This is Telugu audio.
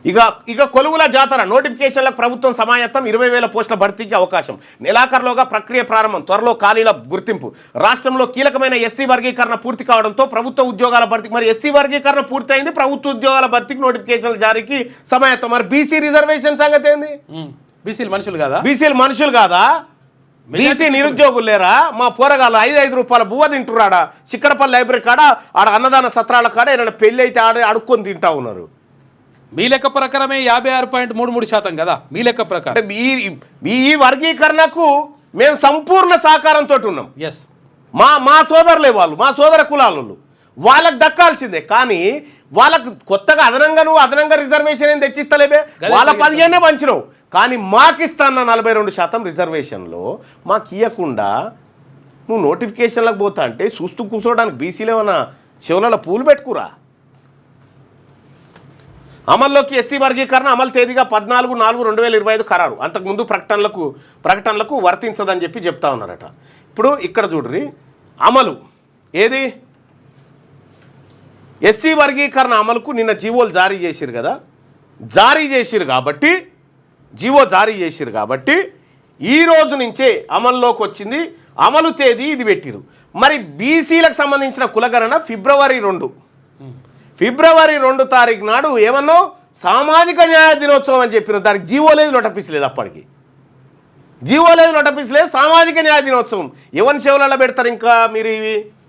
ఇక కొలువుల జాతర నోటిఫికేషన్లకు ప్రభుత్వం సమాయత్తం 20,000 పోస్టుల భర్తీకి అవకాశం నెలాఖరులోగా ప్రక్రియ ప్రారంభం త్వరలో ఖాళీల గుర్తింపు రాష్ట్రంలో కీలకమైన ఎస్సీ వర్గీకరణ పూర్తి కావడంతో ప్రభుత్వ ఉద్యోగాల భర్తీకి మరి ఎస్సీ వర్గీకరణ పూర్తయింది ప్రభుత్వ ఉద్యోగాల భర్తీకి నోటిఫికేషన్ల జారీకి సమాయత్తం మరి బీసీ రిజర్వేషన్ సంగతి ఏంది బీసీలు మనుషులు కాదా బీసీ నిరుద్యోగులు లేరా మా పోరగాళ్ళు 5 రూపాయల బువ్వ తింటున్నాడా చిక్కడపల్లి లైబ్రరీ కాడ ఆడ అన్నదాన సత్రాల కాడ ఏమైనా పెళ్ళి అయితే అడుక్కొని తింటా ఉన్నారు మీ లెక్క ప్రకారమే 56.33% కదా మీ లెక్క ప్రకారం ఈ వర్గీకరణకు మేము సంపూర్ణ సహకారంతో ఉన్నాం ఎస్ మా సోదరులే వాళ్ళు మా సోదర కులాలు వాళ్ళకి దక్కాల్సిందే కానీ వాళ్ళకు కొత్తగా అదనంగా రిజర్వేషన్ ఏం తెచ్చిస్తలేవే వాళ్ళ 15 పంచినావు కానీ మాకిస్తాన్న 42% రిజర్వేషన్లో మాకు ఇవ్వకుండా నువ్వు నోటిఫికేషన్లకు పోతా అంటే చూస్తూ కూర్చోవడానికి బీసీలు ఏమన్నా చెవులలో పూలు పెట్టుకురా అమల్లోకి ఎస్సీ వర్గీకరణ అమలు తేదీగా 14/4/2025 ఖరారు అంతకుముందు ప్రకటనలకు వర్తించదని చెప్పి చెప్తా ఉన్నారట ఇప్పుడు ఇక్కడ చూడ్రి అమలు ఏది ఎస్సీ వర్గీకరణ అమలుకు నిన్న జీవోలు జారీ చేసిరు కదా జీవో జారీ చేసిరు కాబట్టి ఈ రోజు నుంచే అమల్లోకి వచ్చింది అమలు తేదీ ఇది పెట్టిరు మరి బీసీలకు సంబంధించిన కులగణన ఫిబ్రవరి 2 తారీఖు నాడు ఏమన్నా సామాజిక న్యాయ దినోత్సవం అని చెప్పిన దానికి జీవో లేదు నోటీస్ లేదు అప్పటికి జీవో లేదు నోటీస్ లేదు సామాజిక న్యాయ దినోత్సవం ఎవరి సేవలలో పెడతారు ఇంకా మీరు ఇవి